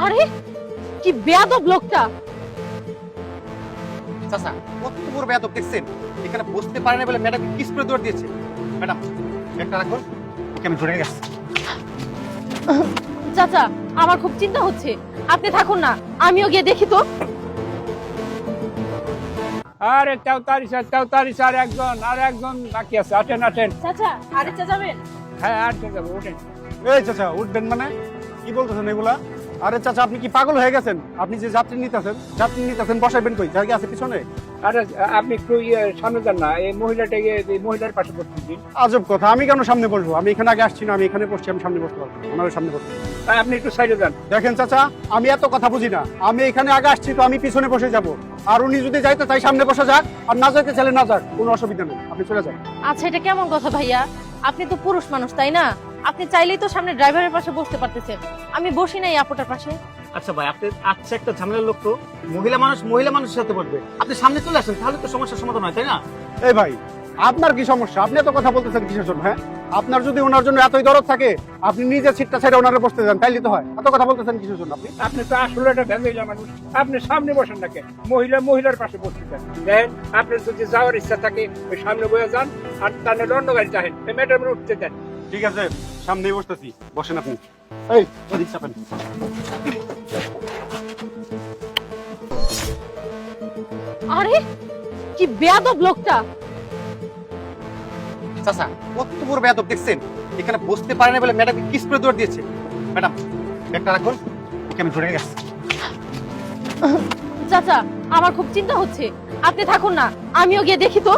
আরে কি বেয়াদব লোকটা। চাচা কত বড় বেয়াদব দেখছেন, এখানে বসতে পারে না বলে ম্যাডাম কিস করে দৌড় দিয়েছে। ম্যাডাম একটা রাখুন, ওকে আমি ধরে গেছি। চাচা আমার খুব চিন্তা হচ্ছে, আপনি থাকুন না, আমিও গিয়ে দেখি তো। আরে তেউতারি স্যার আর একজন বাকি আছে, আসেন। চাচা আরেকটা যাবেন? হ্যাঁ আর যাবো, ওঠেন। এই চাচা উঠবেন মানে কি বলতেছেন এগুলা? আরে চাচা আপনি কি পাগল হয়ে গেছেন? আপনি যে যাত্রী নিতেছেন বসাইবেন কই? জায়গা আছে পিছনে? আরে আপনি একটু সামনে যান না, এই মহিলার পাশে বসতেছি। আজব কথা, আমি কেন সামনে বসবো? আমি এখানে আগে আসছি না, আমি এখানে বসছি, আমি সামনে বসতে পারবো, ওনার সামনে বসতে। তাই আপনি একটু সাইডে যান। দেখেন চাচা, আমি এত কথা বুঝি না, আমি এখানে আগে আসছি তো আমি পিছনে বসে যাব। আর উনি যদি যাইতে চাই সামনে বসে যাক, আর না যাইতে চাইলে না যাক, কোনো অসুবিধা নেই, আপনি চলে যান। আচ্ছা এটা কেমন কথা ভাইয়া? আপনি তো পুরুষ মানুষ তাই না? আপনি চাইলেই তো সামনে ড্রাইভারের পাশে বসতে পারতেছেন, আমি বসি নাই আপুটার পাশে। আচ্ছা ভাই, আপনি আচ্ছা একটা ঝামেলার লোক তো, মহিলা মানুষের সাথে বলবে, আপনি সামনে চলে আসেন, তাহলে তো সমস্যার সমাধান হয়, তাই না? এই ভাই, আপনার কি সমস্যা? আপনি এত কথা বলতেছেন কিসের জন্য? হ্যাঁ, আপনার যদি ওনার জন্য এতই দরদ থাকে, আপনি নিজের সিটটা ছেড়ে ওনারে বসতে যান, তাইলে তো হয়। এত কথা বলতেছেন কিসের জন্য আপনি? আপনি তো আসলে একটা ভেজাইলা মানুষ, আপনি সামনে বসেন না কেন? মহিলার পাশে বসতে চান, দেখেন আপনার যদি যাওয়ার ইচ্ছা থাকে ওই সামনে বসে যান, আর তাহলে অন্য গাড়ি চাহেন, এই ম্যাডামের উঠতে দেন। ঠিক আছে, সামনেই বসতেছি, বসেন আপনি। এই ওদিক চাপেন। আরে কি বেয়াদব লোকটা। চাচা কত বড় বেয়াদব দেখছেন, এখানে বসতে পারে না বলে ম্যাডাম কিস করে দৌড় দিয়েছে। ম্যাডাম একটা রাখুন, ওকে আমি ধরে গেছি। চাচা আমার খুব চিন্তা হচ্ছে, আপনি থাকুন না, আমিও গিয়ে দেখি তো।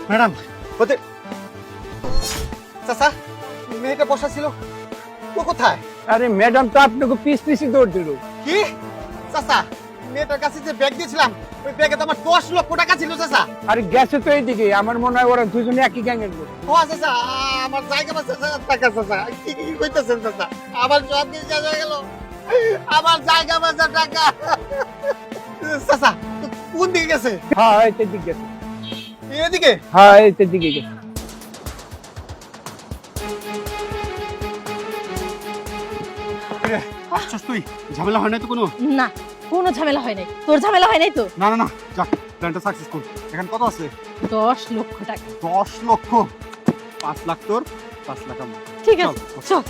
ম্যাডাম ওদের চাচা, মেয়েটা বসা ছিল, ও কোথায়? আরে ম্যাডাম তো আপনাকে পিছি দৌড় দিল। কি চাচা, মেয়েটার কাছে যে ব্যাগ দিয়েছিলাম, ওই ব্যাগে তো আমার 10 লক্ষ টাকা ছিল চাচা। আরে গেছে তো এইদিকে, আমার মনে হয় ওরা দুজনে একই গ্যাংয়ের লোক। ও চাচা, আমার জায়গা বাঁচা টাকা চাচা, কি কি কইতেছেন চাচা? আমার সব কিছু শেষ হয়ে গেল, আমার জায়গা বাঁচা টাকা। চাচা কোন দিকে গেছে? হ্যাঁ এইটার দিকে গেছে, এদিকে? হ্যাঁ এইটার দিকে গেছে। আসছস তুই? ঝামেলা হয় না তো কোনো? না কোনো ঝামেলা হয় নাই, তোর ঝামেলা হয় নাই তো? না না না, যাক, প্ল্যানটা সাকসেসফুল। এখন কত আছে? 10 লক্ষ টাকা। 10 লক্ষ। 5 লাখ তোর, 5 লাখ আমার। ঠিক চল, আছে চল।